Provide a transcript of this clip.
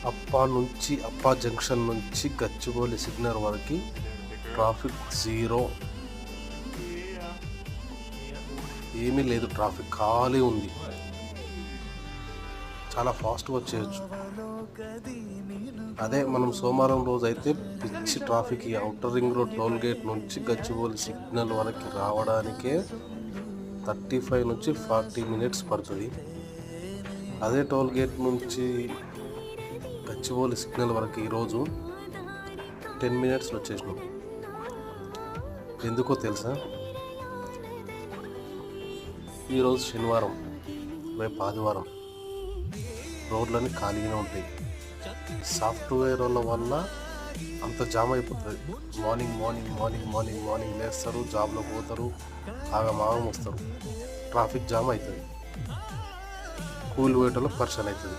అప్పా జంక్షన్ నుంచి గచ్చిబౌలి సిగ్నల్ వరకు ట్రాఫిక్ జీరో, ఏమీ లేదు. ట్రాఫిక్ ఖాళీ ఉంది. చాలా ఫాస్ట్గా వచ్చేయచ్చు. అదే మనం సోమవారం రోజు అయితే పిచ్చి ట్రాఫిక్. ఈ outer ring road toll gate నుంచి గచ్చిబౌలి సిగ్నల్ వరకు రావడానికే 35 నుంచి 40 మినిట్స్ పడుతుంది. అదే టోల్ గేట్ నుంచి గచ్చిబౌలి సిగ్నల్ వరకు ఈరోజు 10 మినిట్స్లో వచ్చేసినాం. ఎందుకో తెలుసా? ఈరోజు శనివారం, రేపు ఆదివారం, రోడ్లన్నీ ఖాళీగానే ఉంటాయి. సాఫ్ట్వేర్ వల్ల అంత జామ్ అయిపోతుంది. మార్నింగ్ లేస్తారు, జాబ్లో పోతారు, ఆగమాగం వస్తారు, ట్రాఫిక్ జామ్ అవుతుంది, కూలి పోయేటోళ్ళకి పరిచయం అవుతుంది.